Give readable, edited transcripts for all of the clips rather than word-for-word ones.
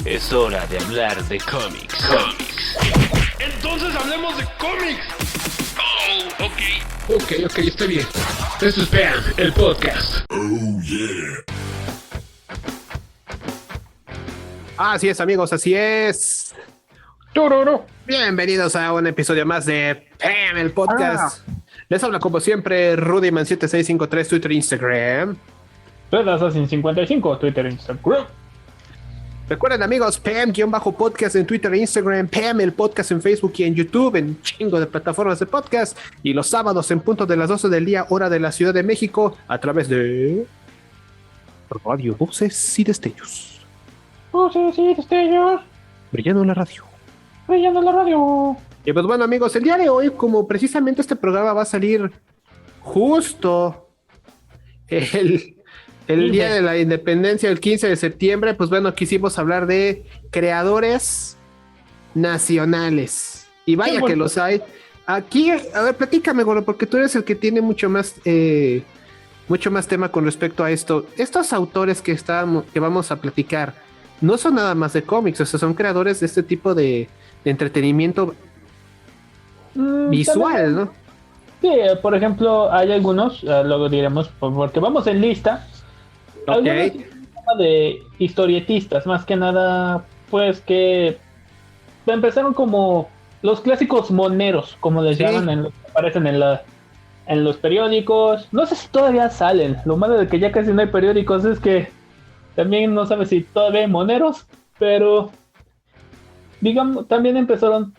Es hora de hablar de cómics. Entonces hablemos de cómics. Oh, ok. Ok, está bien. Esto es BAM, el podcast. Oh, yeah. Así es, amigos, así es. Tururu. Bienvenidos a un episodio más de BAM, el podcast. Les habla como siempre Rudyman7653, Twitter e Instagram. Red Assassin 55, Twitter, Instagram. Recuerden, amigos, PAM-podcast en Twitter e Instagram, PAM el podcast en Facebook y en YouTube, en chingo de plataformas de podcast. Y los sábados en punto de las 12 del día, hora de la Ciudad de México, a través de Radio Voces y Destellos. Voces y destellos, Brillando en la radio. brillando la radio. Y pues bueno, amigos, el día de hoy, como precisamente este programa va a salir justo el día de la independencia, el 15 de septiembre, pues bueno, quisimos hablar de creadores nacionales. Y vaya que los hay. Aquí, a ver, platícame, Gordo, porque tú eres el que tiene mucho más tema con respecto a esto. Estos autores que vamos a platicar no son nada más de cómics, o sea, son creadores de este tipo de entretenimiento visual, También, ¿no? sí, por ejemplo, hay algunos, luego diremos, porque vamos en lista. Ok. Algunos de historietistas, más que nada, pues que empezaron como los clásicos moneros, como les Sí. llaman, aparecen en los periódicos. No sé si todavía salen. Lo malo de que ya casi no hay periódicos es que también no sabes si todavía hay moneros, pero digamos, también empezaron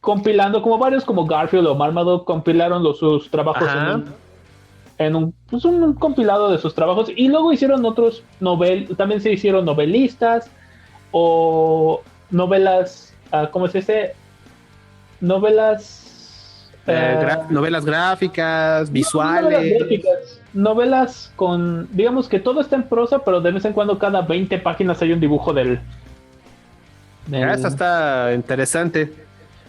compilando, como varios como Garfield o Marmaduke compilaron sus trabajos Ajá. en un compilado de sus trabajos, y luego hicieron otros también se hicieron novelistas o novelas, ¿cómo se dice? Novelas Novelas gráficas, no, visuales. novelas gráficas, novelas con, digamos que todo está en prosa, pero de vez en cuando cada 20 páginas hay un dibujo del Esta está interesante.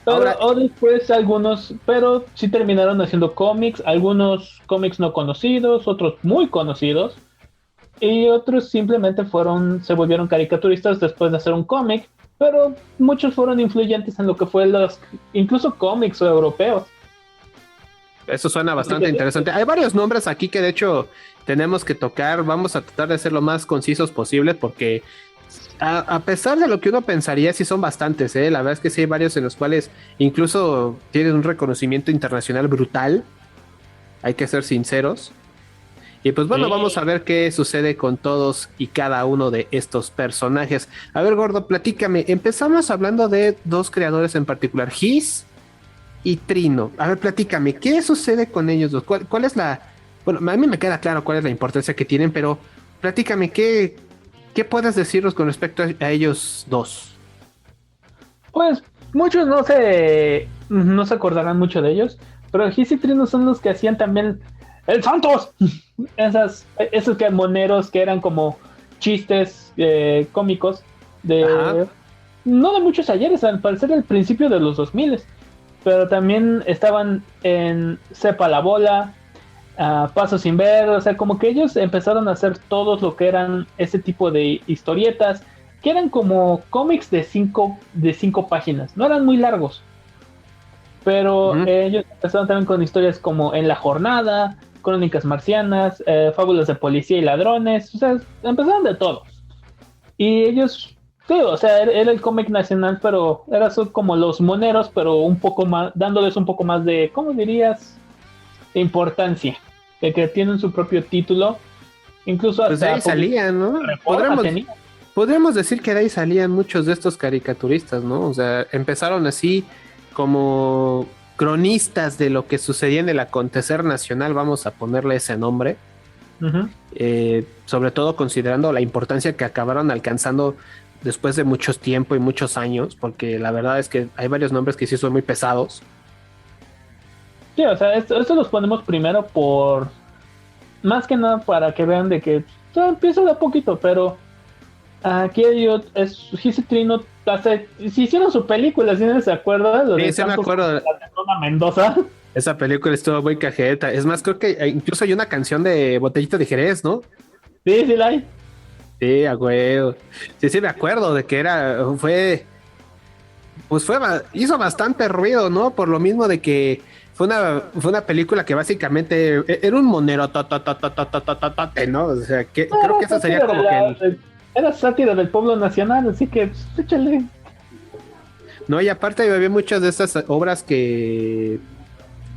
Pero, Ahora- o después algunos, pero sí terminaron haciendo cómics, algunos cómics no conocidos, otros muy conocidos, y otros simplemente se volvieron caricaturistas después de hacer un cómic, pero muchos fueron influyentes en lo que fue incluso cómics europeos. Eso suena bastante interesante. Hay varios nombres aquí que de hecho tenemos que tocar. Vamos a tratar de ser lo más concisos posible porque a pesar de lo que uno pensaría, sí son bastantes, ¿eh? La verdad es que sí hay varios en los cuales incluso tienen un reconocimiento internacional brutal. Hay que ser sinceros. Y pues bueno, Sí. vamos a ver qué sucede con todos y cada uno de estos personajes. A ver, Gordo, platícame. Empezamos hablando de dos creadores en particular, Giz y Trino. A ver, platícame, ¿qué sucede con ellos dos? ¿Cuál es la...? Bueno, a mí me queda claro cuál es la importancia que tienen, pero platícame, ¿qué puedes decirnos con respecto a ellos dos? Pues muchos no se acordarán mucho de ellos, pero Giz y Trino son los que hacían también ¡El Santos! Esos que moneros que eran como chistes cómicos Ajá. no de muchos ayeres, al parecer al principio de los 2000, pero también estaban en Sepa la Bola, Paso sin Ver, o sea, como que ellos empezaron a hacer todos lo que eran ese tipo de historietas, que eran como cómics de cinco páginas, no eran muy largos, pero Ujú. ellos empezaron también con historias como En la Jornada, Crónicas Marcianas, Fábulas de Policía y Ladrones, o sea, empezaron de todo. Y ellos, sí, o sea, era el cómic nacional, pero son como los moneros, pero un poco más, dándoles un poco más de, ¿cómo dirías? De importancia, de que tienen su propio título, incluso Pues de ahí salían, ¿no? Reforma tenía. Podríamos decir que de ahí salían muchos de estos caricaturistas, ¿no? O sea, empezaron así como cronistas de lo que sucedía en el acontecer nacional, vamos a ponerle ese nombre, Ujú. sobre todo considerando la importancia que acabaron alcanzando después de mucho tiempo y muchos años, porque la verdad es que hay varios nombres que sí son muy pesados. Sí, o sea, esto los ponemos primero más que nada para que vean de que empieza de a poquito, pero aquí Giz y Trino si hicieron su película, si no se acuerda, lo Sí, de sí me Santos acuerdo. contra la Tetona Mendoza. Esa película estuvo muy cajeta. Es más, creo que incluso hay una canción de Botellita de Jerez, ¿no? Sí, la hay. Sí, a huevo. Sí, sí, me acuerdo de que hizo bastante ruido, ¿no? Por lo mismo de que fue una película que básicamente era un monero, ¿no? O sea, que creo que eso sería como que Era sátira del pueblo nacional, así que pues, échale. no, y aparte había muchas de esas obras que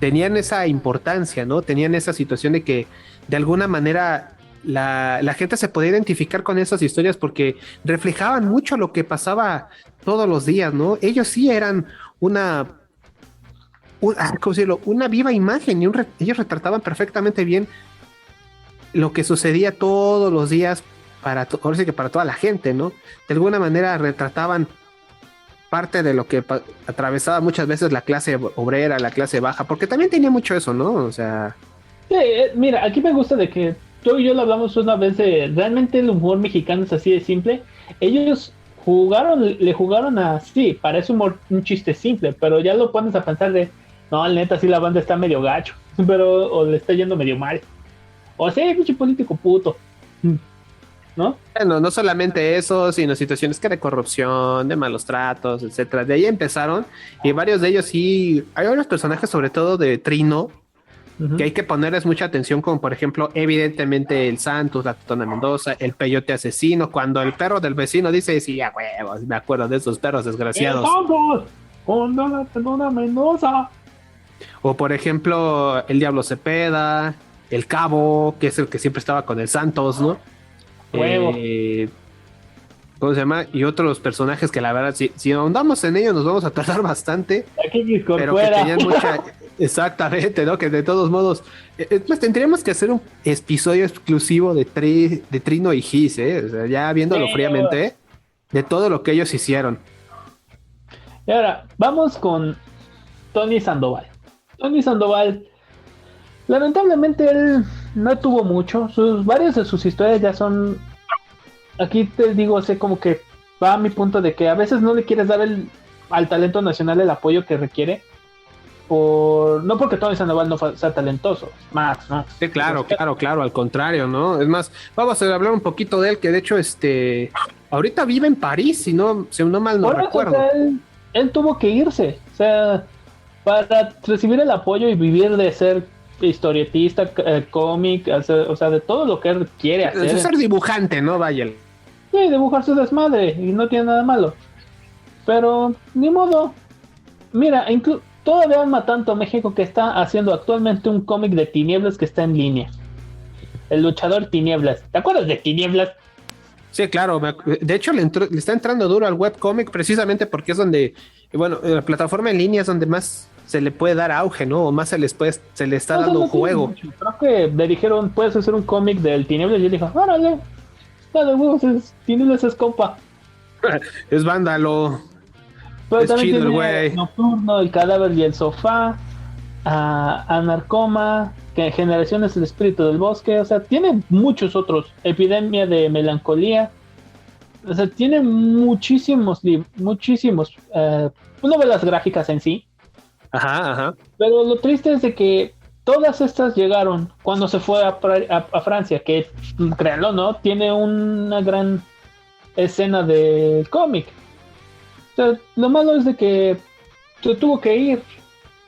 tenían esa importancia, ¿no? Tenían esa situación de que de alguna manera la gente se podía identificar con esas historias porque reflejaban mucho lo que pasaba todos los días, ¿no? Ellos sí eran ¿cómo decirlo? Una viva imagen y ellos retrataban perfectamente bien lo que sucedía todos los días ahora sí que para toda la gente, ¿no? De alguna manera retrataban parte de lo que atravesaba muchas veces la clase obrera, la clase baja, porque también tenía mucho eso, ¿no? O sea, Sí, mira, aquí me gusta de que tú y yo lo hablamos una vez de realmente el humor mexicano es así de simple. Ellos le jugaron a, sí, parece un chiste simple, pero ya lo pones a pensar de, no, neta, sí la banda está medio gacho, pero, o le está yendo medio mal. O sea, pinche político puto, ¿no? bueno, no solamente eso, sino situaciones que de corrupción, de malos tratos, etcétera. De ahí empezaron, y varios de ellos sí, hay varios personajes, sobre todo de Trino, Ujú. que hay que ponerles mucha atención, como por ejemplo, evidentemente el Santos, la Totona Mendoza, el Peyote Asesino, cuando el perro del vecino dice, sí, a huevos, me acuerdo de esos perros desgraciados. ¡Vamos! ¡Con una Mendoza! O por ejemplo, el Diablo Cepeda, el Cabo, que es el que siempre estaba con el Santos, ¿no? Huevo. ¿Cómo se llama? Y otros personajes que la verdad, si ahondamos en ellos nos vamos a tardar bastante, Aquí Discord pero que fuera. tenían mucha... Exactamente, ¿no? Que de todos modos... pues tendríamos que hacer un episodio exclusivo de Trino y Gis, ¿eh? O sea, ya viéndolo Sí. fríamente, de todo lo que ellos hicieron. Y ahora, vamos con Tony Sandoval. Tony Sandoval, lamentablemente él no tuvo mucho. Varias de sus historias ya son. Aquí te digo, sé como que va a mi punto de que a veces no le quieres dar al talento nacional el apoyo que requiere. No porque Tony Sandoval no sea talentoso, más, ¿no? Sí, claro, al contrario, ¿no? Es más, vamos a hablar un poquito de él, que de hecho, ahorita vive en París, si no mal no Por eso, recuerdo. o sea, él tuvo que irse. O sea, para recibir el apoyo y vivir de ser historietista, cómic, o sea, de todo lo que él quiere hacer. Es ser dibujante, ¿no? Vaya. Sí, dibujar su desmadre y no tiene nada malo. Pero, ni modo. Mira, todavía ama tanto a México que está haciendo actualmente un cómic de Tinieblas que está en línea. El luchador Tinieblas. ¿Te acuerdas de Tinieblas? Sí, claro. De hecho, le está entrando duro al webcomic precisamente porque es donde, bueno, la plataforma en línea es donde más se le puede dar auge, ¿no? O más se le está dando un juego. Creo que le dijeron, puedes hacer un cómic del Tinieblas. Y él dijo, órale, dale huevos, Tinieblas es compa. Es vándalo. Pero Es también chido el tiene güey. Nocturno, El Cadáver y el Sofá, a Narcoma, que Generaciones el Espíritu del Bosque, o sea, tiene muchos otros, Epidemia de Melancolía, o sea, tiene muchísimos, novelas gráficas en sí, Ajá. pero lo triste es de que todas estas llegaron cuando se fue a Francia, que, créanlo, ¿no? Tiene una gran escena de cómic. O sea, lo malo es de que se tuvo que ir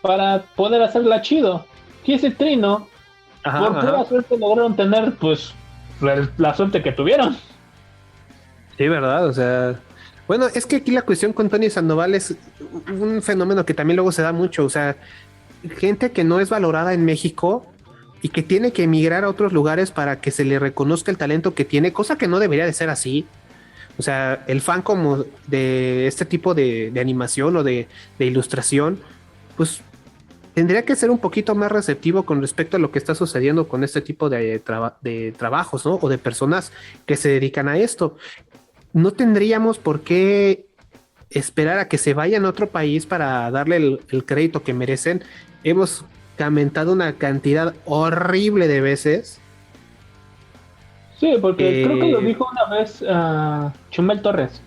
para poder hacerla chido. Y ese Trino, por pura suerte lograron tener, pues, la suerte que tuvieron. Sí, ¿verdad? O sea, bueno, es que aquí la cuestión con Tony Sandoval es un fenómeno que también luego se da mucho. O sea, gente que no es valorada en México y que tiene que emigrar a otros lugares para que se le reconozca el talento que tiene, cosa que no debería de ser así. O sea, el fan como de este tipo de animación o de ilustración, pues tendría que ser un poquito más receptivo con respecto a lo que está sucediendo con este tipo de trabajos, ¿no? O de personas que se dedican a esto. No tendríamos por qué esperar a que se vayan a otro país para darle el crédito que merecen. Hemos comentado una cantidad horrible de veces. Sí, porque creo que lo dijo una vez Chumel Torres.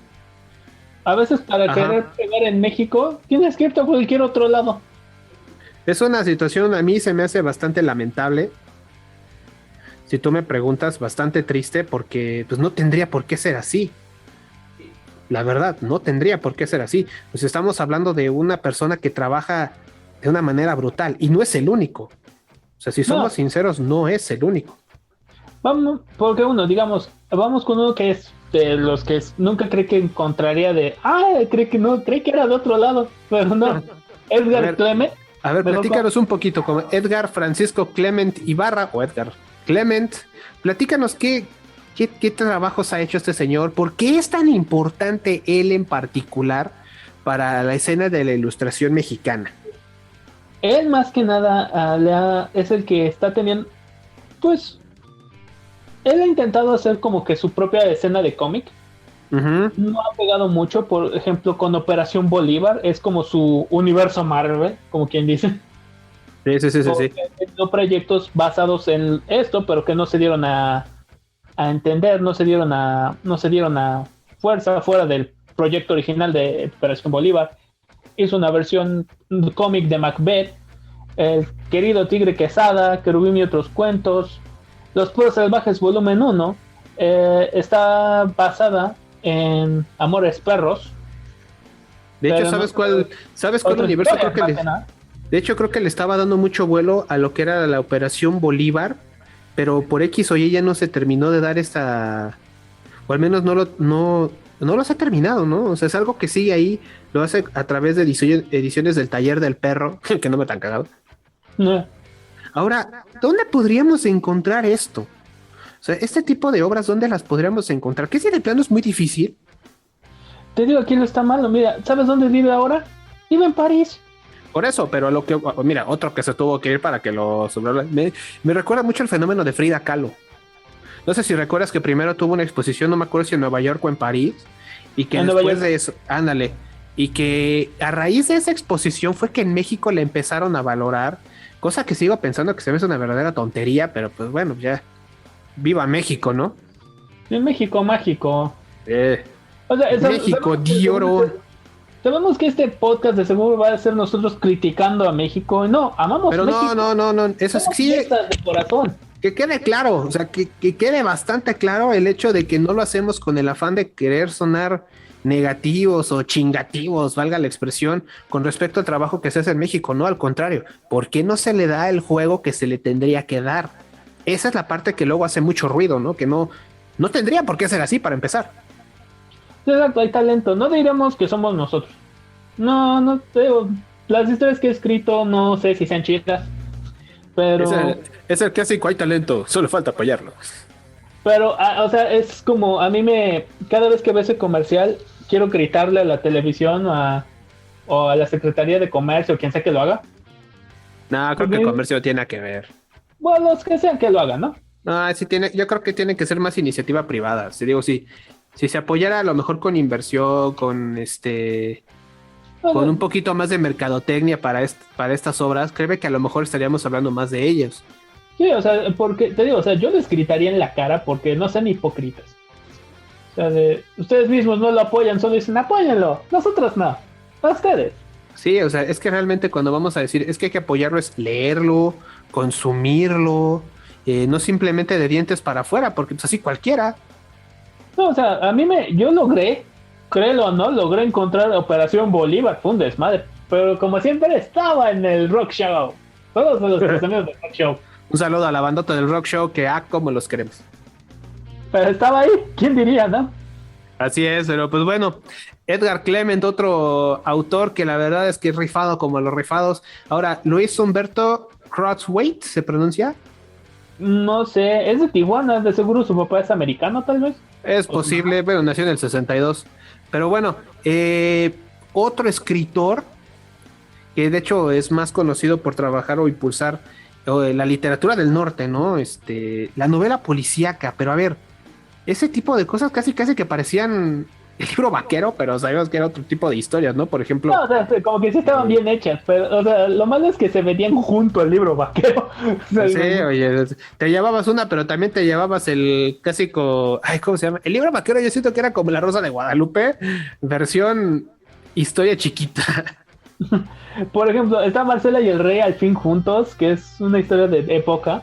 A veces para querer pegar en México, tienes que irte a cualquier otro lado. Es una situación, a mí se me hace bastante lamentable. si tú me preguntas, bastante triste porque pues no tendría por qué ser así. La verdad, no tendría por qué ser así. Pues estamos hablando de una persona que trabaja de una manera brutal y no es el único. O sea, si somos sinceros, no es el único. Vamos, porque digamos, vamos con uno que es de los que nunca cree que encontraría cree que era de otro lado, pero no. Edgar Clement. A ver, platícanos un poquito, como Edgar Francisco Clement Ibarra, o Edgar Clement, platícanos qué trabajos ha hecho este señor, por qué es tan importante él en particular para la escena de la ilustración mexicana. Él más que nada es el que está teniendo, pues, él ha intentado hacer como que su propia escena de cómic. Uh-huh. No ha pegado mucho, por ejemplo, con Operación Bolívar, es como su universo Marvel, como quien dice. Sí. Tenido proyectos basados en esto, pero que no se dieron a entender, no se dieron a fuerza fuera del proyecto original de Operación Bolívar. Hizo una versión cómic de Macbeth, El querido Tigre Quesada, Querubín y otros cuentos. Los Puros Salvajes volumen 1 está basada en Amores Perros. De hecho, ¿sabes cuál universo? De hecho, creo que le estaba dando mucho vuelo a lo que era la Operación Bolívar, pero por X o Y ya no se terminó de dar esta, o al menos no los ha terminado, ¿no? O sea, es algo que sigue ahí, lo hace a través de ediciones del Taller del Perro, que no me tan cagado. No. Ahora, ¿dónde podríamos encontrar esto? O sea, este tipo de obras, ¿dónde las podríamos encontrar? ¿Qué si de plano es muy difícil? Te digo, aquí no está malo. Mira, ¿sabes dónde vive ahora? Vive en París. Por eso, pero mira, otro que se tuvo que ir para que lo me recuerda mucho el fenómeno de Frida Kahlo. No sé si recuerdas que primero tuvo una exposición, no me acuerdo si en Nueva York o en París, y que después de eso, ándale, y que a raíz de esa exposición fue que en México le empezaron a valorar, cosa que sigo pensando que se me hace una verdadera tontería, pero pues bueno, ya, viva México, ¿no? En México mágico. O sea, México de oro. Sabemos que este podcast de seguro va a ser nosotros criticando a México. No, amamos pero México. No, eso sí. De corazón. Que quede claro, o sea, que quede bastante claro el hecho de que no lo hacemos con el afán de querer sonar negativos o chingativos, valga la expresión, con respecto al trabajo que se hace en México. No, al contrario, ¿por qué no se le da el juego que se le tendría que dar? Esa es la parte que luego hace mucho ruido, ¿no? Que no tendría por qué ser así para empezar. Exacto, hay talento. No diríamos que somos nosotros. No, las historias que he escrito no sé si sean chidas, pero es el clásico, hay talento, solo falta apoyarlo. Pero, o sea, es como cada vez que veo ese comercial, quiero gritarle a la televisión o a la Secretaría de Comercio, quien sea que lo haga. No, creo que el comercio no tiene nada que ver. Bueno, los que sean que lo hagan, ¿no? No, sí yo creo que tiene que ser más iniciativa privada. Si se apoyara a lo mejor con inversión, con un poquito más de mercadotecnia para estas obras, créeme que a lo mejor estaríamos hablando más de ellas. Sí, o sea, porque te digo, o sea, yo les gritaría en la cara porque no sean hipócritas. O sea, ustedes mismos no lo apoyan, solo dicen, apóyenlo, nosotros no, a ustedes. Sí, o sea, es que realmente cuando vamos a decir, es que hay que apoyarlo, es leerlo, consumirlo, no simplemente de dientes para afuera, porque pues así cualquiera. No, o sea, yo logré, créelo o no, logré encontrar Operación Bolívar, fue un desmadre, pero como siempre estaba en el Rock Show, todos los amigos del Rock Show. Un saludo a la bandota del Rock Show, que como los queremos. Pero estaba ahí, ¿quién diría, no? Así es, pero pues bueno, Edgar Clement, otro autor que la verdad es que es rifado como los rifados. Ahora, Luis Humberto Crosthwaite, ¿se pronuncia? No sé, es de Tijuana, de seguro su papá es americano, tal vez. Es posible, pero nació en el 62. Pero bueno, otro escritor que de hecho es más conocido por trabajar o impulsar la literatura del norte, ¿no? La novela policíaca, pero a ver, ese tipo de cosas casi que parecían el libro vaquero, pero sabíamos que era otro tipo de historias, ¿no? Por ejemplo... No, o sea, como que sí estaban bien hechas, pero, o sea, lo malo es que se vendían junto al libro vaquero. O sea, sí, oye, te llevabas una, pero también te llevabas el clásico... Ay, ¿cómo se llama? El libro vaquero yo siento que era como La Rosa de Guadalupe, versión historia chiquita. Por ejemplo, está Marcela y el Rey al fin juntos, que es una historia de época.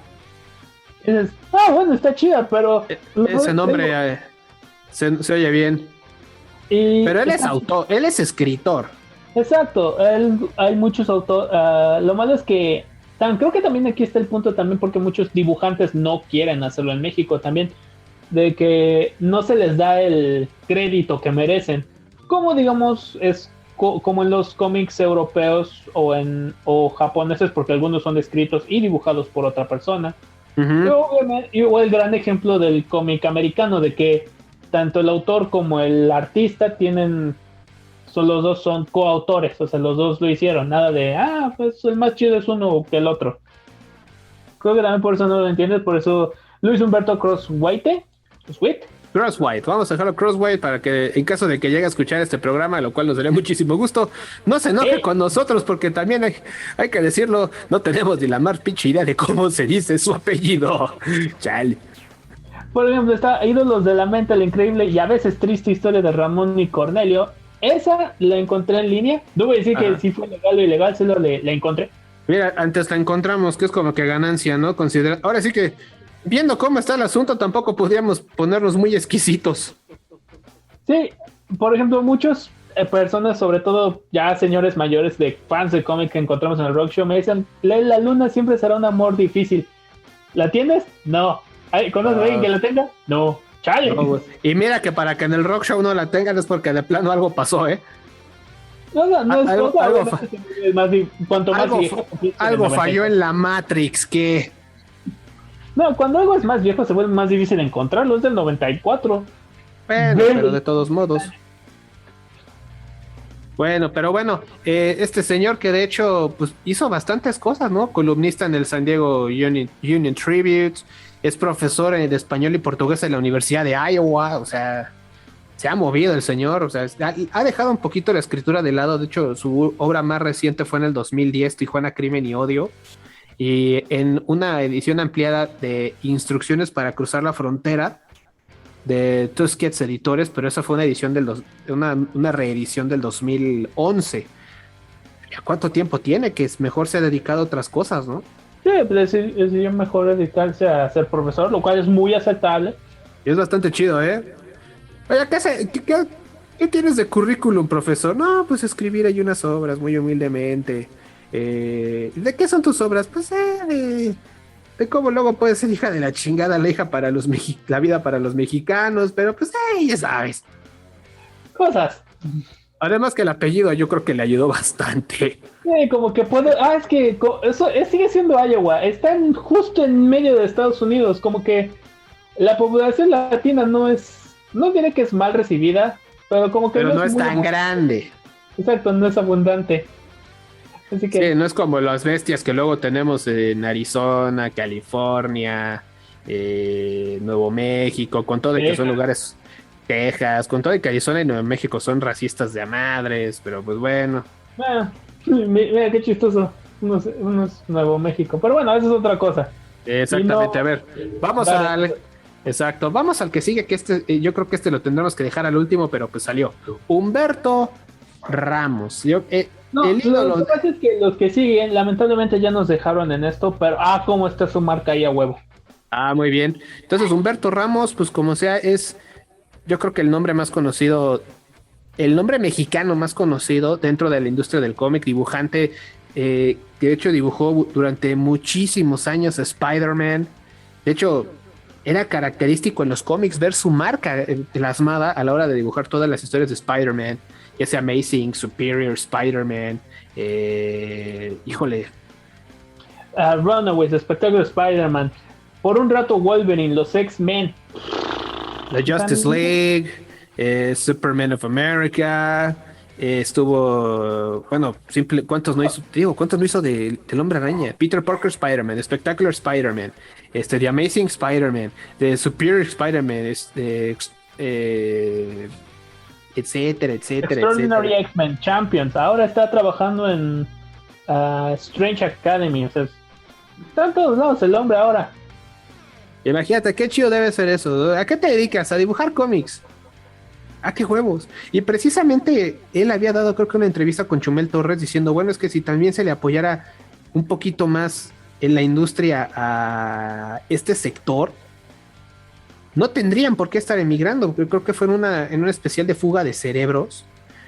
dices, bueno, está chida, pero... Ese nombre se oye bien. Pero él es autor, él es escritor. Exacto, hay muchos autores. Lo malo es que creo que también aquí está el punto también porque muchos dibujantes no quieren hacerlo en México también, de que no se les da el crédito que merecen. Como digamos, es como en los cómics europeos o japoneses, porque algunos son escritos y dibujados por otra persona. Y el gran ejemplo del cómic americano, de que tanto el autor como el artista los dos son coautores, o sea, los dos lo hicieron, nada de, pues el más chido es uno que el otro. Creo que también por eso no lo entiendes, por eso Luis Humberto Crosswhite, vamos a dejarlo Crosswhite para que en caso de que llegue a escuchar este programa, lo cual nos daría muchísimo gusto, no se enoje con nosotros, porque también hay que decirlo, no tenemos ni la más pinche idea de cómo se dice su apellido. Chale. Por ejemplo, está Ídolos de la Mente, la increíble y a veces triste historia de Ramón y Cornelio. Esa la encontré en línea. Debo decir que si fue legal o ilegal, solo la encontré. Mira, antes la encontramos, que es como que ganancia, ¿no? Ahora sí que, viendo cómo está el asunto, tampoco podríamos ponernos muy exquisitos. Sí, por ejemplo, muchas personas, sobre todo ya señores mayores de fans de cómic que encontramos en el Rock Show, me dicen, La Luna siempre será un amor difícil. ¿La tienes? No. ¿Conoces a alguien que la tenga? No. Chale. No, y mira que para que en el Rock Show no la tengan es porque de plano algo pasó, ¿eh? No es algo falló en la Matrix, que... No, cuando algo es más viejo se vuelve más difícil encontrarlo, es del 94. Bueno, pero de todos modos. Bueno, este señor que de hecho pues hizo bastantes cosas, ¿no? Columnista en el San Diego Union Tribute, es profesor de español y portugués en la Universidad de Iowa, o sea, se ha movido el señor, o sea, ha dejado un poquito la escritura de lado. De hecho, su obra más reciente fue en el 2010, Tijuana, Crimen y Odio, y en una edición ampliada de Instrucciones para cruzar la frontera de Tusquets Editores, pero esa fue una edición una reedición del 2011. ¿Ya cuánto tiempo tiene? Que es mejor se ha dedicado a otras cosas, ¿no? Sí, pues decidió mejor dedicarse a ser profesor, lo cual es muy aceptable. Y es bastante chido, ¿eh? Oye, ¿qué tienes de currículum, profesor? No, pues escribir ahí unas obras, muy humildemente. ¿De qué son tus obras? Pues de cómo luego puede ser hija de la chingada la vida para los mexicanos, pero pues ya sabes. Cosas. Además que el apellido yo creo que le ayudó bastante. Sí, como que puede... es que eso sigue siendo Iowa, está justo en medio de Estados Unidos, como que la población latina no diré que es mal recibida, pero como que... Pero no es tan grande. Exacto, no es abundante. Así que... Sí, no es como las bestias que luego tenemos en Arizona, California, Nuevo México, con todo y que son lugares... Texas, con todo y que Arizona y Nuevo México son racistas de a madres, pero pues bueno. Mira qué chistoso, unos Nuevo México, pero bueno, eso es otra cosa. Exactamente, a ver, vamos al que sigue, que yo creo que lo tendremos que dejar al último, pero pues salió Humberto Ramos. Lo que pasa es que los que siguen lamentablemente ya nos dejaron en esto, pero cómo está su marca ahí a huevo. Muy bien, entonces Humberto Ramos, pues como sea, yo creo que el nombre mexicano más conocido dentro de la industria del cómic, dibujante, que de hecho dibujó durante muchísimos años a Spider-Man. De hecho, era característico en los cómics ver su marca plasmada a la hora de dibujar todas las historias de Spider-Man, ya sea Amazing, Superior, Spider-Man, Runaways, Espectáculo Spider-Man, por un rato Wolverine, los X-Men, la Justice League, Superman of America, estuvo, ¿cuántos no hizo? ¿Cuántos no hizo del Hombre Araña? Peter Parker Spider-Man, Spectacular Spider-Man, The Amazing Spider-Man, The Superior Spider-Man, etcétera. Extraordinary X-Men Champions. Ahora está trabajando en Strange Academy. O sea, está en todos lados el hombre ahora. Imagínate, qué chido debe ser eso. ¿A qué te dedicas? ¿A dibujar cómics? ¿A qué huevos? Y precisamente él había dado, creo que una entrevista con Chumel Torres diciendo, bueno, es que si también se le apoyara un poquito más en la industria a este sector, no tendrían por qué estar emigrando. Yo creo que fue en una especial de Fuga de Cerebros,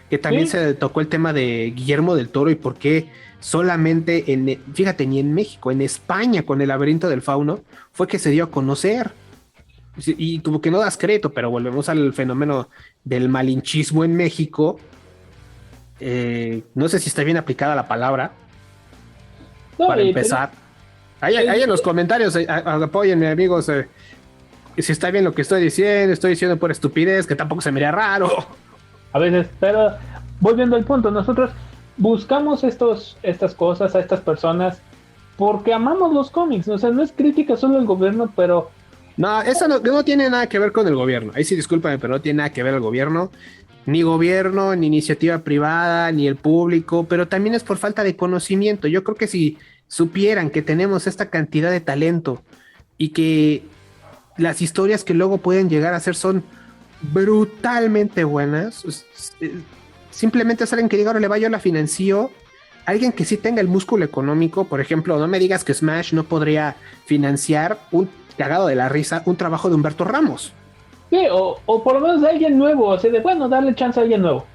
que también Sí. se tocó el tema de Guillermo del Toro y por qué solamente fíjate, ni en México, en España con el Laberinto del Fauno fue que se dio a conocer. Sí, y como que no das crédito, pero volvemos al fenómeno del malinchismo en México. No sé si está bien aplicada la palabra, No, para y empezar. Ahí en los comentarios, apóyenme, amigos. Si está bien lo que estoy diciendo por estupidez, que tampoco se me haría raro. a veces, pero volviendo al punto, nosotros buscamos estas cosas a estas personas porque amamos los cómics. O sea, no es crítica solo al gobierno, pero No, eso no tiene nada que ver con el gobierno. Ahí sí, discúlpame, pero no tiene nada que ver el gobierno. Ni gobierno, ni iniciativa privada, ni el público, pero también es por falta de conocimiento. Yo creo que si supieran que tenemos esta cantidad de talento y que las historias que luego pueden llegar a ser son brutalmente buenas, simplemente es alguien que diga, ahora le va, yo la financio. Alguien que sí tenga el músculo económico, por ejemplo, no me digas que Smash no podría financiar cagado de la risa, un trabajo de Humberto Ramos. sí, o por lo menos de alguien nuevo, o sea, darle chance a alguien nuevo.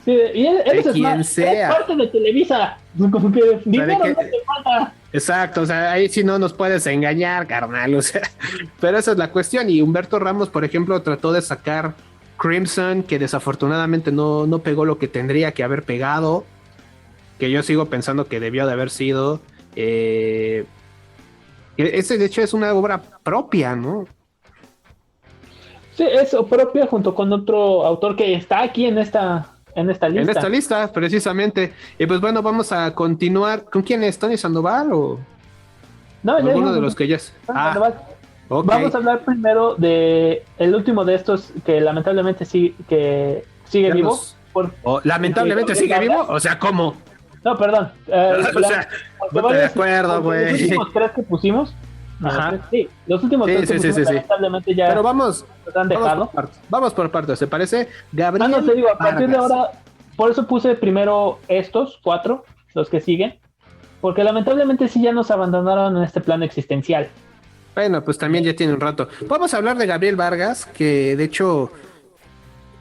Sí, y De quien sea. es parte de Televisa, como que dinero que- no te falta. Exacto, o sea, ahí sí no nos puedes engañar, carnal, o sea, pero esa es la cuestión. Y Humberto Ramos, por ejemplo, trató de sacar Crimson, que desafortunadamente no pegó lo que tendría que haber pegado, que yo sigo pensando que debió de haber sido. Ese, de hecho, es una obra propia, ¿no? Sí, eso propio junto con otro autor que está aquí en esta lista. En esta lista, precisamente. Y pues bueno, vamos a continuar. ¿Con quién es? ¿Tony Sandoval o No, ya alguno dijimos, de los que ya es? Ok. Vamos a hablar primero de el último de estos que lamentablemente que sigue Ya vivo. nos- lamentablemente sigue vivo, o sea, ¿cómo? No, perdón. O sea, ponte de acuerdo, güey. Los últimos tres que pusimos. No, Ajá. los tres, sí, los últimos Sí, tres que sí, sí, pusimos sí, sí. lamentablemente ya Pero vamos nos han dejado. Vamos por partes. ¿Se parece? Gabriel No te digo, a partir de Vargas. ahora, por eso puse primero estos cuatro, los que siguen, porque lamentablemente sí ya nos abandonaron en este plano existencial. Bueno, pues también ya tiene un rato. Vamos a hablar de Gabriel Vargas, que de hecho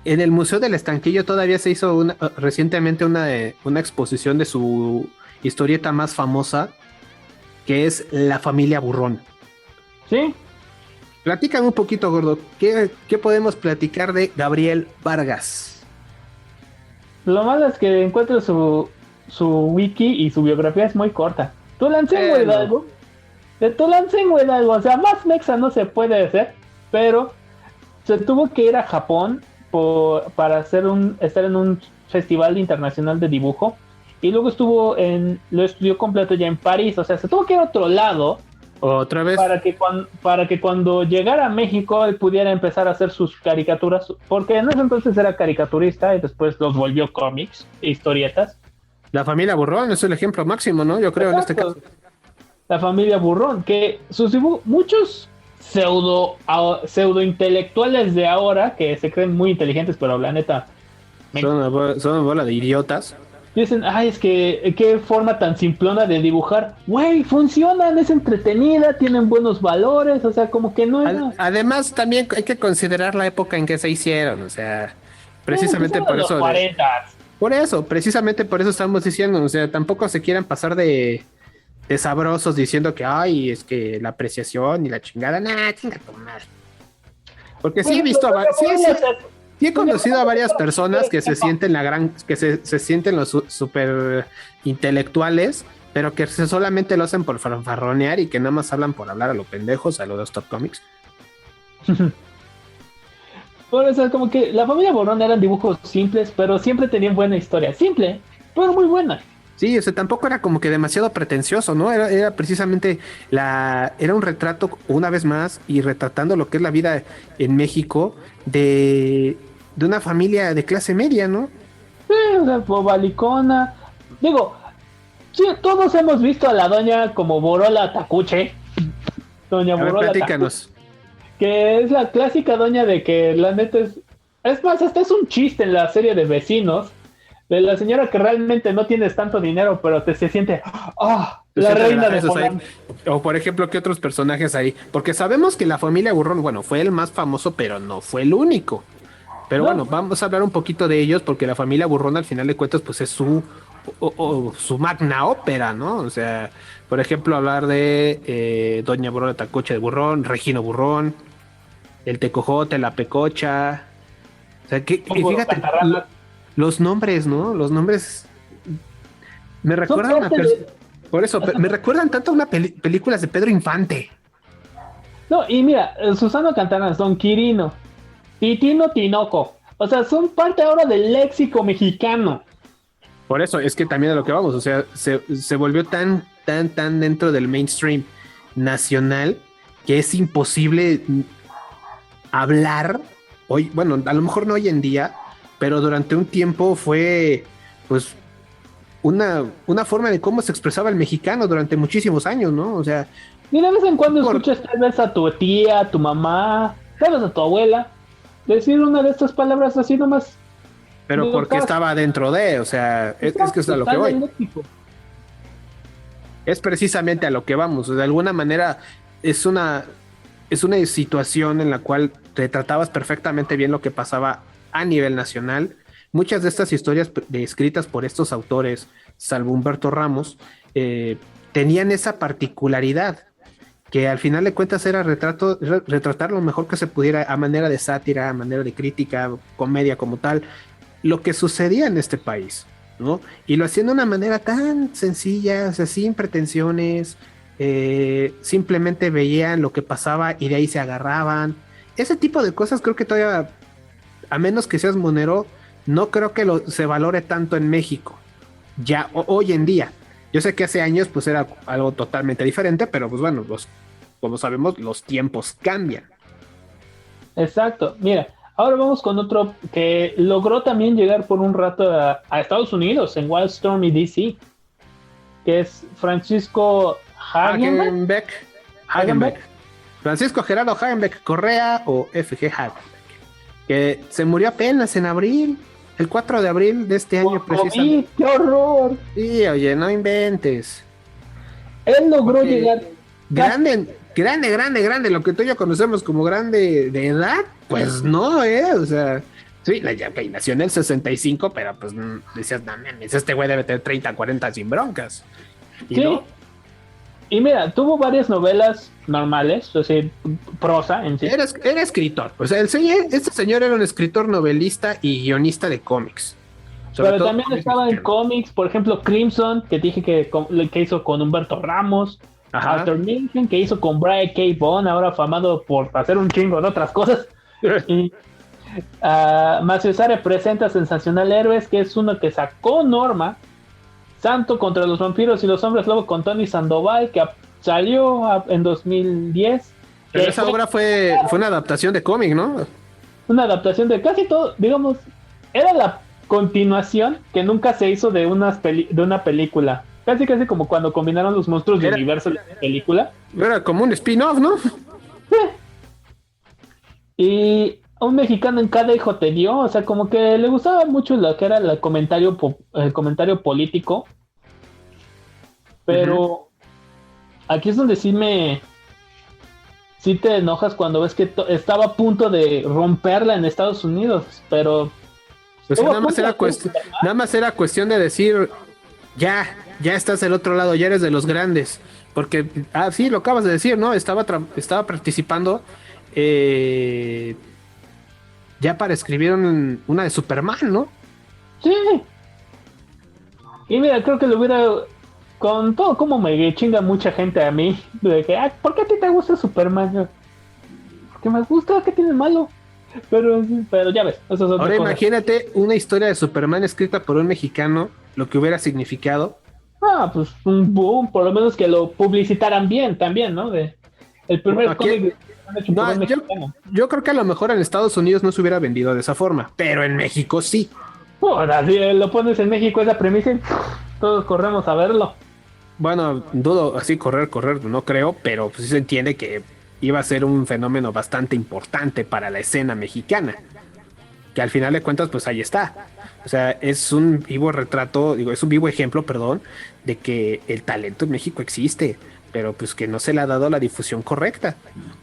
en el Museo del Estanquillo todavía se hizo recientemente una exposición de su historieta más famosa, que es La Familia Burrón. ¿Sí? Platícame un poquito, gordo. ¿Qué podemos platicar de Gabriel Vargas? Lo malo es que encuentro su wiki y su biografía es muy corta. Tulancingo Hidalgo. De Tulancingo Hidalgo, o sea, más mexa no se puede hacer, pero se tuvo que ir a Japón para estar en un festival internacional de dibujo y luego lo estudió completo ya en París, o sea, se tuvo que ir a otro lado Otra vez. para que cuando llegara a México él pudiera empezar a hacer sus caricaturas, porque en ese entonces era caricaturista y después los volvió cómics e historietas. La Familia Burrón es el ejemplo máximo, ¿no? Yo creo en este Exacto. caso. La Familia Burrón, que sus dibujos, muchos pseudo intelectuales de ahora que se creen muy inteligentes, pero la neta Son una bola de idiotas. dicen, ay, es que qué forma tan simplona de dibujar. Güey, funcionan, es entretenida, tienen buenos valores, o sea, como que no era... Además, también hay que considerar la época en que se hicieron, o sea, precisamente por Los eso. 40. Precisamente por eso estamos diciendo, o sea, tampoco se quieran pasar de sabrosos diciendo que, ay, es que la apreciación y la chingada, nah, chinga tu madre. Porque sí he visto, sí he conocido a varias personas que se sienten que se sienten los super intelectuales, pero que solamente lo hacen por fanfarronear y que nada más hablan por hablar a los pendejos, a los de Stop Comics. Por eso es como que la Familia Burrón eran dibujos simples, pero siempre tenían buena historia. Simple, pero muy buena. Sí, o sea, tampoco era como que demasiado pretencioso, ¿no? Era precisamente era un retrato, una vez más, y retratando lo que es la vida en México de una familia de clase media, ¿no? Sí, o sea, bobalicona. Digo, sí, todos hemos visto a la doña como Borola Tacuche. Doña A ver, Borola platícanos. Tacuche, que es la clásica doña de que la neta es más, hasta es un chiste en la serie de Vecinos, de la señora que realmente no tienes tanto dinero, pero se siente, La Siempre reina de esos ahí. Polanco. O por ejemplo, ¿qué otros personajes hay? Porque sabemos que la familia Burrón, bueno, fue el más famoso, pero no fue el único. Pero No. bueno, vamos a hablar un poquito de ellos porque la familia Burrón al final de cuentas pues es su magna ópera, ¿no? O sea, por ejemplo, hablar de Doña Burrón, la Tacocha de Burrón, Regino Burrón, el Tecojote, la Pecocha. O sea, que Como fíjate, Cantarranas. los nombres, ¿no? Los nombres me recuerdan parte de- por eso, me recuerdan tanto a una películas de Pedro Infante. No, y mira, Susana Cantanas, Don Quirino, Titino Tinoco. O sea, son parte ahora del léxico mexicano. Por eso, es que también a lo que vamos, o sea, se volvió tan dentro del mainstream nacional que es imposible hablar hoy, bueno, a lo mejor no hoy en día, pero durante un tiempo fue, pues, una forma de cómo se expresaba el mexicano durante muchísimos años, ¿no? O sea, Y de vez en cuando Por- escuchas tal vez a tu tía, a tu mamá, tal vez a tu abuela, decir una de estas palabras así nomás. pero Digo, porque estaba dentro de, o sea, es que es a lo que Está voy. en el léxico. Es precisamente a lo que vamos. De alguna manera es una situación en la cual retratabas perfectamente bien lo que pasaba a nivel nacional. Muchas de estas historias escritas por estos autores, salvo Humberto Ramos, tenían esa particularidad que al final de cuentas era retratar lo mejor que se pudiera a manera de sátira, a manera de crítica, comedia como tal, lo que sucedía en este país, ¿no? Y lo hacían de una manera tan sencilla, o sea, sin pretensiones, simplemente veían lo que pasaba y de ahí se agarraban. Ese tipo de cosas creo que todavía, a menos que seas monero, no creo que se valore tanto en México, ya hoy en día. Yo sé que hace años pues era algo totalmente diferente, pero pues bueno, como sabemos, los tiempos cambian. Exacto. Mira, ahora vamos con otro que logró también llegar por un rato a Estados Unidos, en Wildstorm y DC, que es Francisco Hagenbeck. Hagenbeck. Francisco Gerardo Hagenbeck Correa o FG Hagenbeck, que se murió apenas en abril, el 4 de abril de este año precisamente. ¡Qué horror! Sí, oye, no inventes. Él logró Porque llegar. grande, lo que tú y yo conocemos como grande de edad, pues no, o sea, sí, nació en el 65, pero pues decías, no mames, este güey debe tener 30, 40 sin broncas. Y Sí. no, Y mira, tuvo varias novelas normales, o sea, prosa en sí. era escritor, o sea, este señor era un escritor, novelista y guionista de cómics. Sobre Pero todo también cómics estaba en mexicanos. cómics, por ejemplo, Crimson, que dije que hizo con Humberto Ramos, Ajá. Alternation, que hizo con Brian K. Vaughan, ahora afamado por hacer un chingo de otras cosas. Y Maciosare presenta Sensacional Héroes, que es uno que sacó Norma, Santo contra los vampiros y los hombres lobo con Tony Sandoval, que salió en 2010. Pero que esa fue obra fue una adaptación de cómic, ¿no? una adaptación de casi todo, digamos, era la continuación que nunca se hizo de una película. Casi como cuando combinaron los monstruos de Era- universo de la película. Era como un spin-off, ¿no? Y un mexicano en cada hijo te dio, o sea, como que le gustaba mucho lo que era el comentario político. Pero aquí es donde sí te enojas cuando ves que estaba a punto de romperla en Estados Unidos, pero Pues estuvo a nada más punto era de hacer Superman. nada más era cuestión de decir, ya estás del otro lado, ya eres de los grandes. Porque, sí, lo acabas de decir, ¿no? Estaba participando ya para escribir una de Superman, ¿no? Sí. Y mira, creo que lo hubiera. Con todo como me chinga mucha gente a mí. De que, ¿por qué a ti te gusta Superman? Yo, porque me gusta, ¿qué tiene de malo? Pero ya ves, eso es otra Ahora cosa. imagínate una historia de Superman escrita por un mexicano, lo que hubiera significado. Pues un boom, por lo menos que lo publicitaran bien también, ¿no? El primer Bueno, aquí- cómic hecho por No, un mexicano. yo creo que a lo mejor en Estados Unidos no se hubiera vendido de esa forma, pero en México sí. Ahora, si lo pones en México, esa premisa, y, todos corremos a verlo. Bueno, dudo así correr, no creo, pero pues sí se entiende que iba a ser un fenómeno bastante importante para la escena mexicana. que al final de cuentas, pues ahí está. O sea, es un vivo retrato, digo, es un vivo ejemplo, perdón, de que el talento en México existe, pero pues que no se le ha dado la difusión correcta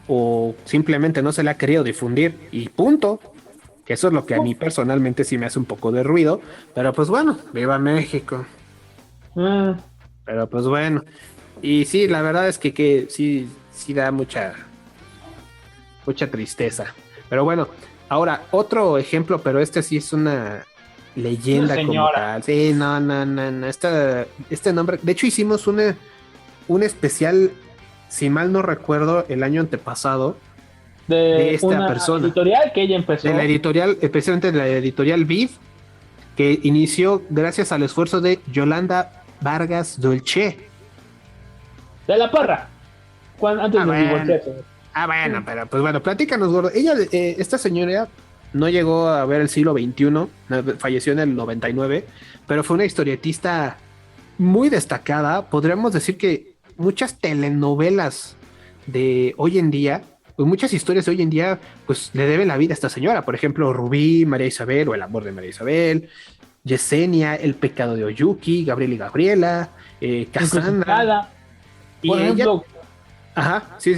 o simplemente no se le ha querido difundir y punto. Que eso es lo que a mí personalmente sí me hace un poco de ruido, pero pues bueno, viva México. Ah, Pero pues bueno, y sí, la verdad es que sí da mucha tristeza. Pero bueno, ahora otro ejemplo, pero este sí es una leyenda Una como señora. tal. Sí, no. Este nombre, de hecho hicimos un especial, si mal no recuerdo, el año antepasado, de esta una persona. editorial que ella empezó. de la editorial, especialmente de la editorial Viv, que inició gracias al esfuerzo de Yolanda Vargas Dolce. De la Parra. Antes de bueno. divorciarse. Bueno, pero pues bueno, platícanos, gordo. Ella, esta señora no llegó a ver el siglo XXI, falleció en el 99, pero fue una historietista muy destacada. Podríamos decir que muchas telenovelas de hoy en día, pues muchas historias de hoy en día, pues le deben la vida a esta señora. Por ejemplo, Rubí, María Isabel o El amor de María Isabel, Yesenia, El pecado de Oyuki, Gabriel y Gabriela, Cassandra. Y Por ejemplo, ajá, sí.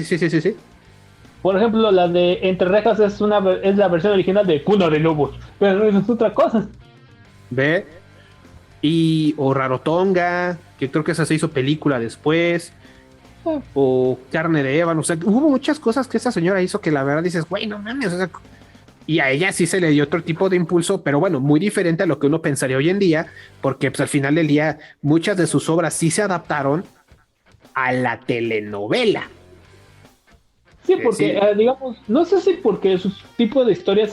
por ejemplo, la de Entre Rejas es la versión original de Cuna de Lobos, pero eso es otra cosa. ¿Ve? O Rarotonga, que creo que esa se hizo película después. O Carne de Ébano. O sea, hubo muchas cosas que esa señora hizo que la verdad dices, güey, no mames. O sea, y a ella sí se le dio otro tipo de impulso, pero bueno, muy diferente a lo que uno pensaría hoy en día, porque pues al final del día muchas de sus obras sí se adaptaron a la telenovela. Sí, porque, digamos, no sé si porque sus tipos de historias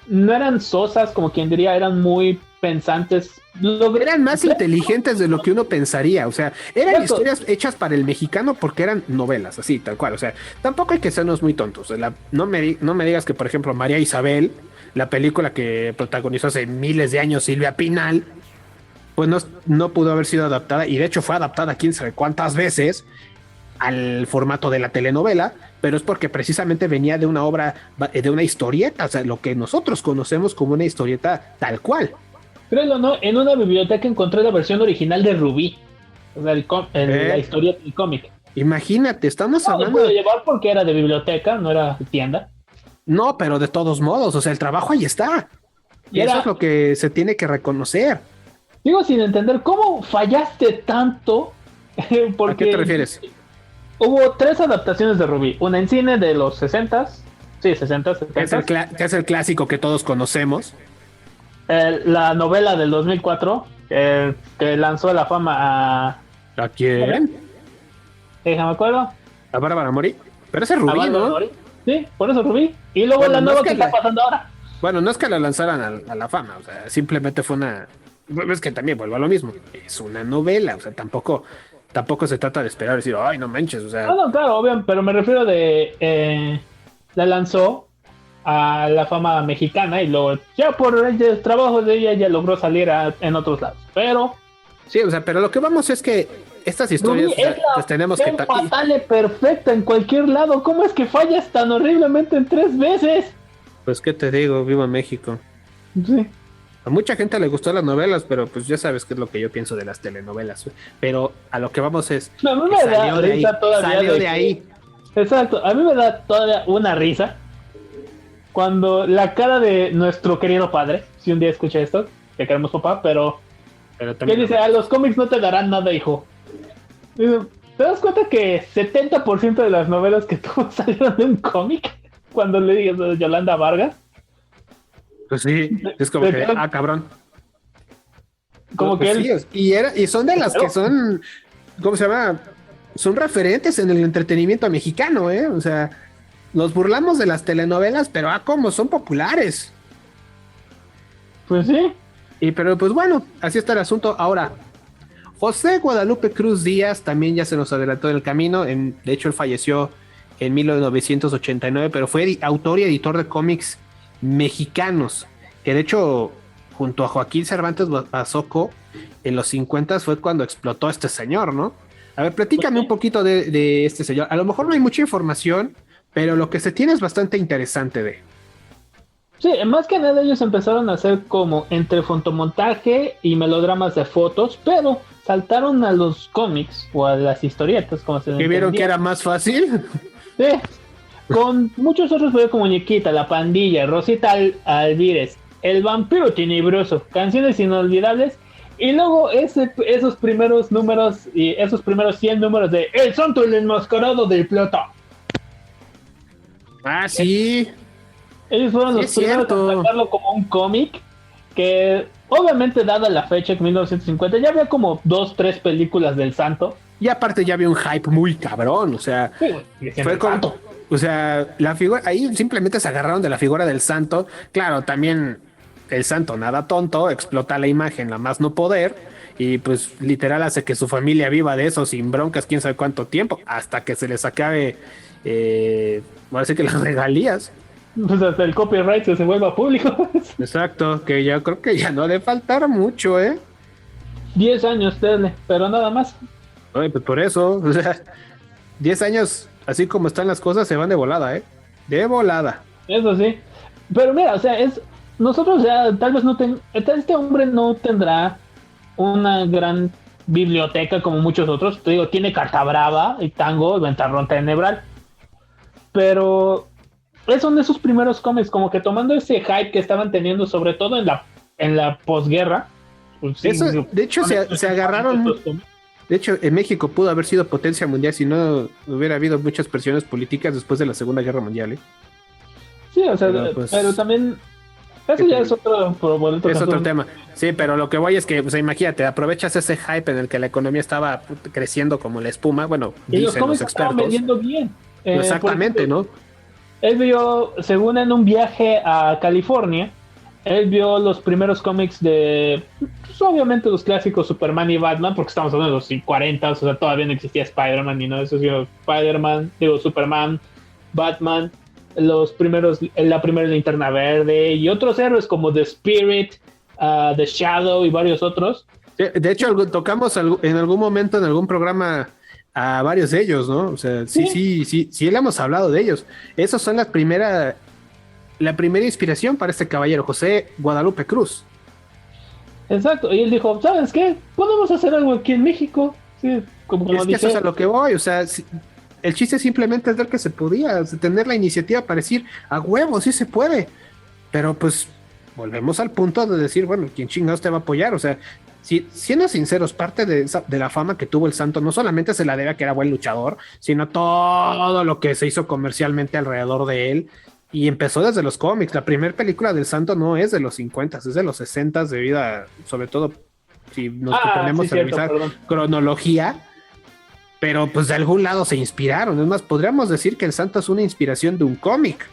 no eran sosas, como quien diría, eran muy pensantes. Eran más inteligentes de lo que uno pensaría, o sea, eran historias hechas para el mexicano porque eran novelas, así, tal cual, o sea, tampoco hay que sernos muy tontos. No me digas que, por ejemplo, María Isabel, la película que protagonizó hace miles de años Silvia Pinal, pues no pudo haber sido adaptada, y de hecho fue adaptada quién sabe cuántas veces al formato de la telenovela, pero es porque precisamente venía de una obra, de una historieta, o sea, lo que nosotros conocemos como una historieta tal cual. Créelo, ¿no? En una biblioteca encontré la versión original de Rubí, o sea, la historia del cómic. Imagínate, estamos No, hablando... lo pude llevar porque era de biblioteca, no era de tienda. No, pero de todos modos, o sea, el trabajo ahí está. Y eso es lo que se tiene que reconocer. Digo sin entender, ¿cómo fallaste tanto? ¿A qué te refieres? Hubo 3 adaptaciones de Rubí. Una en cine de los 60s. Sí, 60s, 70s. Que es el clásico que todos conocemos. La novela del 2004, que lanzó a la fama a... ¿A quién? me acuerdo. A Bárbara Mori. Pero ese es Rubí, ¿no? Mori. Sí, por eso Rubí. Y luego la nueva que está pasando ahora. Bueno, no es que la lanzaran a la fama, o sea, simplemente fue una... Es que también vuelvo a lo mismo. Es una novela, o sea, tampoco se trata de esperar y decir, ay, no manches, o sea... No, claro, obvio, pero me refiero de... la lanzó a la fama mexicana y luego ya por el trabajo de ella ya logró salir en otros lados. Pero... Sí, o sea, pero lo que vamos es que estas historias, o sea, pues tenemos que... Sale perfecta en cualquier lado. ¿Cómo es que fallas tan horriblemente en 3 veces? Pues, ¿qué te digo? Viva México. Sí. A mucha gente le gustó las novelas, pero pues ya sabes qué es lo que yo pienso de las telenovelas. Pero a lo que vamos es... A mí me da risa todavía. Salió de ahí. Exacto, a mí me da todavía una risa cuando la cara de nuestro querido padre, si un día escucha esto, que queremos papá, pero también que dice, a los cómics no te darán nada, hijo. Dice, ¿te das cuenta que 70% de las novelas que tuvo salieron de un cómic? Cuando le digas a Yolanda Vargas. Pues sí, es como que, cabrón. Como pues que sí, y son de las que son, ¿cómo se llama? Son referentes en el entretenimiento mexicano, ¿eh? O sea, nos burlamos de las telenovelas, pero ¿cómo? Son populares. Pues sí. Pero pues bueno, así está el asunto. Ahora, José Guadalupe Cruz Díaz también ya se nos adelantó en el camino. De hecho, él falleció en 1989, pero fue autor y editor de cómics mexicanos, que de hecho, junto a Joaquín Cervantes Bazoco, en los 50 fue cuando explotó este señor, ¿no? A ver, platícame un poquito de este señor. A lo mejor no hay mucha información, pero lo que se tiene es bastante interesante de... Sí, más que nada ellos empezaron a hacer como entre fotomontaje y melodramas de fotos, pero saltaron a los cómics o a las historietas, como se ¿Que vieron que entendía. era más fácil? Sí, con muchos otros juegos como Muñequita, La Pandilla, Rosita Alvírez, El Vampiro Tenebroso, Canciones Inolvidables, y luego esos primeros números y esos primeros 100 números de El Santo el Enmascarado del Plata. Ah, sí. Ellos fueron Sí, los es primeros cierto. a sacarlo como un cómic que obviamente dada la fecha, que 1950, ya había como 2, 3 películas del Santo. Y aparte ya había un hype muy cabrón, o sea, Sí, sigue siendo fue el como, Santo. o sea, la figura, ahí simplemente se agarraron de la figura del santo. Claro, también el santo, nada tonto, explota la imagen, la más no poder, y pues literal hace que su familia viva de eso sin broncas, quién sabe cuánto tiempo, hasta que se les acabe, voy a decir que las regalías. Pues hasta el copyright se vuelva público. Exacto, que yo creo que ya no ha de faltar mucho, ¿eh? 10 años, Tesla, pero nada más. Oye, pues por eso, o sea, 10 años, así como están las cosas, se van de volada, ¿eh? De volada. Eso sí. Pero mira, o sea, nosotros ya tal vez este hombre no tendrá una gran biblioteca como muchos otros. Te digo, tiene Carta Brava y Tango, Ventarrón Tenebral. Pero son de sus primeros cómics, como que tomando ese hype que estaban teniendo, sobre todo en la posguerra. Pues sí, Eso, de hecho, se agarraron. De hecho, en México pudo haber sido potencia mundial si no hubiera habido muchas presiones políticas después de la Segunda Guerra Mundial, ¿eh? Sí, o sea, Pero, pues, pero también eso ya es otro tema. Sí, pero lo que voy es que, o sea, imagínate, aprovechas ese hype en el que la economía estaba creciendo como la espuma, bueno, Y los dicen cómics los estaban expertos. vendiendo bien. Exactamente, por ejemplo, ¿no? él vio, según en un viaje a California, él vio los primeros cómics de, pues, obviamente los clásicos Superman y Batman, porque estamos hablando de los 40, o sea, todavía no existía Spider-Man ni nada de eso, sino Spider-Man, digo, Superman, Batman, la primera Linterna Verde y otros héroes como The Spirit, The Shadow y varios otros. De hecho, tocamos en algún momento en algún programa a varios de ellos, ¿no? O sea, sí le hemos hablado de ellos. Esos son la primera inspiración para este caballero, José Guadalupe Cruz. Exacto, y él dijo, ¿sabes qué? Podemos hacer algo aquí en México. Sí, como Es que dije. eso es a lo que voy, o sea, el chiste simplemente es ver que se podía, tener la iniciativa para decir, a huevo, sí se puede. Pero pues volvemos al punto de decir, bueno, ¿quién chingados te va a apoyar? O sea, siendo sinceros, parte de la fama que tuvo el Santo no solamente se la debe a que era buen luchador, sino todo lo que se hizo comercialmente alrededor de él. Y empezó desde los cómics. La primera película del Santo no es de los 50, es de los 60 debido a, sobre todo, si nos ponemos a revisar cronología. Pero pues de algún lado se inspiraron. Es más, podríamos decir que el Santo es una inspiración de un cómic.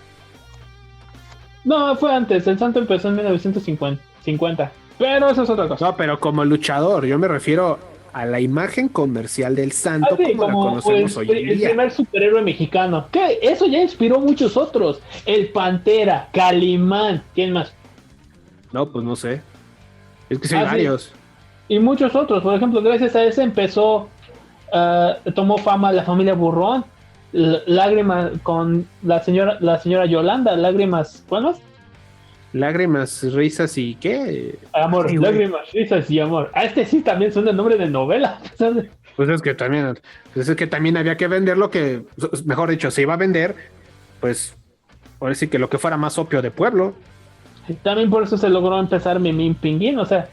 No, fue antes, el Santo empezó en 1950, pero eso es otra cosa. No, pero como luchador, yo me refiero a la imagen comercial del Santo Sí, como la conocemos hoy en el día. primer superhéroe mexicano, que eso ya inspiró muchos otros, el Pantera, Calimán, ¿quién más? No, pues no sé. Es que sí hay Sí. varios. Y muchos otros, por ejemplo, gracias a ese tomó fama la familia Burrón, Lágrimas con la señora Yolanda, Lágrimas, ¿cuál más? Lágrimas, risas y ¿qué? Amor, Ay, güey. lágrimas, risas y amor. Este sí también suena el nombre de novela. Pues es que también había que vender lo que, mejor dicho, se iba a vender, pues, ahora sí que lo que fuera más opio de pueblo. También por eso se logró empezar Mimín Pinguín. O sea,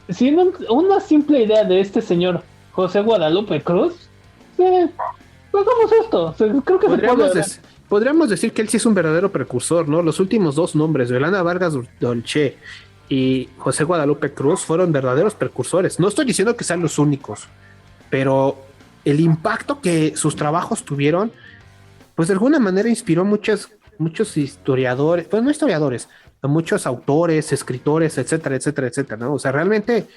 si una simple idea de este señor José Guadalupe Cruz, pues hagamos esto. O sea, creo que Podríamos decir que él sí es un verdadero precursor, ¿no? Los últimos dos nombres, Yolanda Vargas Dolce y José Guadalupe Cruz, fueron verdaderos precursores. No estoy diciendo que sean los únicos, pero el impacto que sus trabajos tuvieron, pues de alguna manera inspiró muchos historiadores, pues no historiadores, a muchos autores, escritores, etcétera, etcétera, etcétera, ¿no? O sea, realmente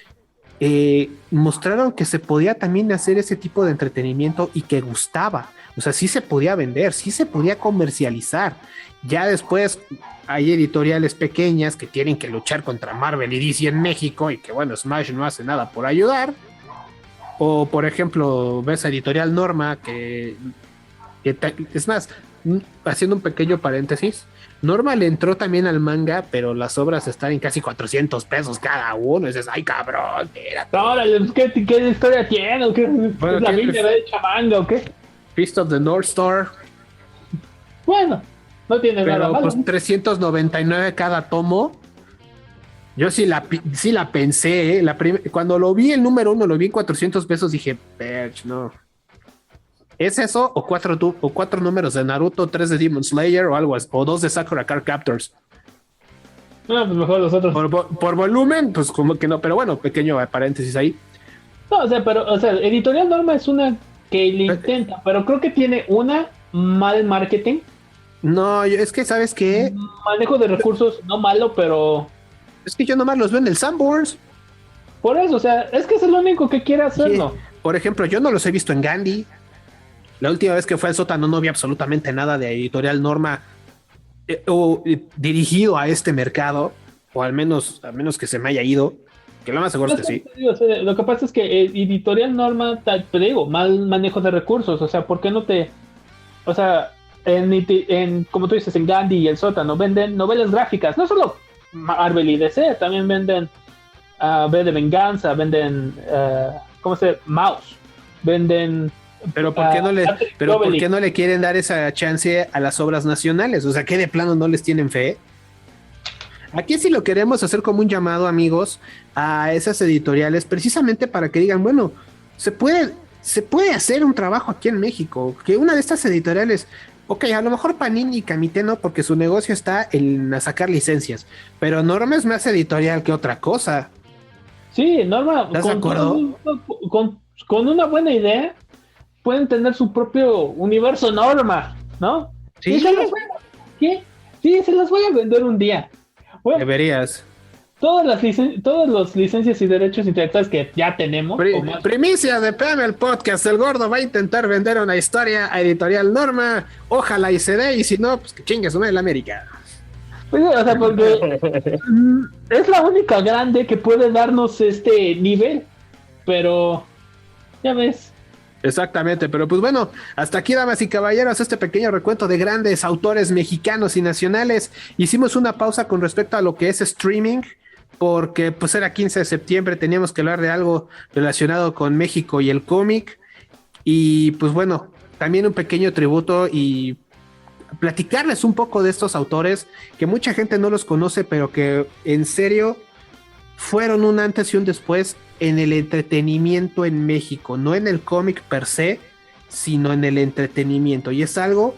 mostraron que se podía también hacer ese tipo de entretenimiento y que gustaba. O sea, sí se podía vender, sí se podía comercializar. Ya después hay editoriales pequeñas que tienen que luchar contra Marvel y DC en México y que bueno, Smash no hace nada por ayudar. O por ejemplo, ves a Editorial Norma es más, haciendo un pequeño paréntesis, Norma le entró también al manga, pero las obras están en casi 400 pesos cada uno. Y dices, ay, cabrón, espérate. Órale, ¿qué historia tiene? ¿O qué? Bueno, ¿Es la ¿qué- Biblia de manga o qué? Fist of the North Star, Bueno, no tiene nada pero malo. pues 399 cada tomo. Yo sí la pensé, ¿eh? Cuando lo vi el número 1, lo vi en 400 pesos, dije, perch, no. ¿Es eso o cuatro números de Naruto, 3 de Demon Slayer o algo así, o 2 de Sakura Card Captors? No, pues mejor los otros. Por volumen, pues como que no, pero bueno, pequeño paréntesis ahí. No, o sea, Editorial Norma es una que le intenta, pero creo que tiene mal marketing, No, es que, ¿sabes qué? manejo de recursos, no malo, pero Es que yo nomás los veo en el Sanborns. por eso, o sea, es que es el único que quiere hacerlo. Por ejemplo, yo no los he visto en Gandhi. La última vez que fue al sótano no vi absolutamente nada de Editorial Norma dirigido a este mercado, o a menos que se me haya ido, que lo más seguro es que sí. O sea, lo que pasa es que Editorial Norma, te digo, mal manejo de recursos, o sea, ¿por qué no te... O sea, como tú dices, en Gandhi y el sótano venden novelas gráficas, no solo Marvel y DC, también venden V de Venganza, venden, ¿cómo se llama? Mouse, venden... Pero ¿por qué no le quieren dar esa chance a las obras nacionales? O sea, ¿qué de plano no les tienen fe? Aquí sí lo queremos hacer como un llamado, amigos, a esas editoriales, precisamente para que digan, bueno, se puede hacer un trabajo aquí en México, que una de estas editoriales, ok, a lo mejor Panini y Camite no, porque su negocio está en sacar licencias, pero Norma es más editorial que otra cosa. Sí, Norma, ¿Estás de acuerdo? con una buena idea, pueden tener su propio universo Norma, ¿no? Sí. Y se las voy ¿qué? Sí, se las voy a vender un día. Bueno, Deberías. todas las licencias y derechos intelectuales que ya tenemos, o más, Primicia de PM el podcast, el gordo va a intentar vender una historia a Editorial Norma, ojalá y se dé, y si no, pues que chingue su madre la América. pues, o sea, porque es la única grande que puede darnos este nivel, pero ya ves. Exactamente, pero pues bueno, hasta aquí, damas y caballeros, este pequeño recuento de grandes autores mexicanos y nacionales. Hicimos una pausa con respecto a lo que es streaming, porque pues era 15 de septiembre, teníamos que hablar de algo relacionado con México y el cómic, y pues bueno, también un pequeño tributo y platicarles un poco de estos autores, que mucha gente no los conoce, pero que en serio fueron un antes y un después en el entretenimiento en México, no en el cómic per se, sino en el entretenimiento, y es algo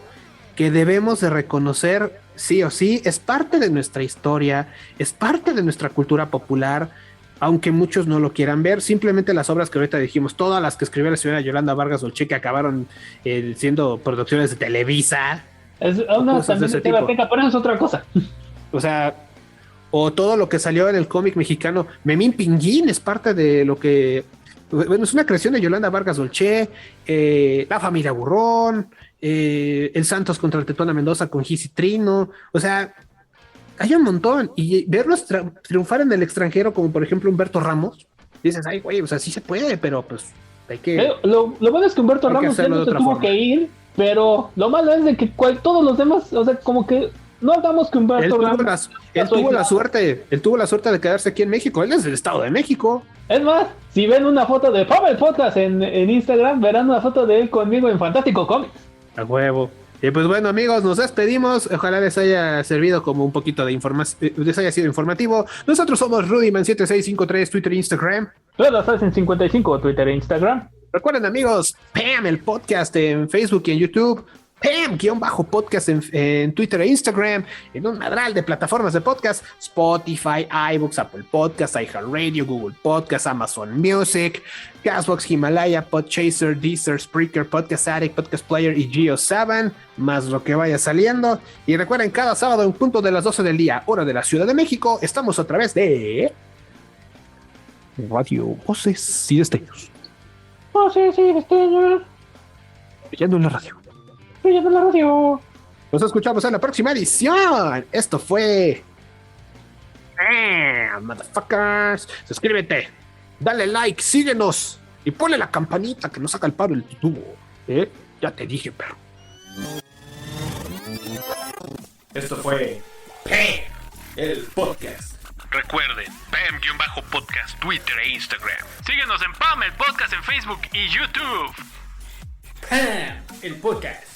que debemos de reconocer sí o sí, es parte de nuestra historia, es parte de nuestra cultura popular, aunque muchos no lo quieran ver. Simplemente las obras que ahorita dijimos, todas las que escribió la señora Yolanda Vargas Olche, que acabaron siendo producciones de Televisa, Es una cosas de también ese de tipo. Azteca, pero eso es otra cosa. O sea, o todo lo que salió en el cómic mexicano. Memín Pinguín es parte de lo que... Bueno, es una creación de Yolanda Vargas Dolce, La Familia Burrón, El Santos contra el Tetona Mendoza con Gis y Trino. O sea, hay un montón. Y verlos triunfar en el extranjero, como por ejemplo Humberto Ramos, dices, ay, güey, o sea, sí se puede, pero pues hay que... Lo bueno es que Humberto Hay que Ramos ya hacerlo no de se otra tuvo forma. que ir, pero lo malo es de que todos los demás, o sea, como que no hagamos que Él Humberto tuvo, Ramos... él tuvo la suerte de quedarse aquí en México. Él es del Estado de México. Es más, si ven una foto de Pavel Podcast en Instagram, verán una foto de él conmigo en Fantástico Comics. A huevo. Y pues bueno, amigos, nos despedimos. Ojalá les haya servido como un poquito de información, les haya sido informativo. Nosotros somos Rudyman7653, Twitter e Instagram. Todos hacen 55, Twitter e Instagram. Recuerden, amigos, Pam el podcast en Facebook y en YouTube. Pam-podcast en Twitter e Instagram, en un madral de plataformas de podcast: Spotify, iBooks, Apple Podcasts, iHeartRadio, Google Podcasts, Amazon Music, Castbox, Himalaya, Podchaser, Deezer, Spreaker, Podcast Addict, Podcast Player y Geo7, más lo que vaya saliendo. Y recuerden, cada sábado en punto de las 12 del día, hora de la Ciudad de México, estamos a través de Radio Voces y Destellos. Oh, sí, Brillando en la radio. brillando en la radio. Nos escuchamos en la próxima edición. Esto fue... motherfuckers. Suscríbete, dale like, síguenos y ponle la campanita que nos saca el paro el tubo. Ya te dije, perro. Esto fue PAM, el podcast. Recuerden, PAM-podcast, Twitter e Instagram. Síguenos en PAM, el podcast en Facebook y YouTube. PAM, el podcast.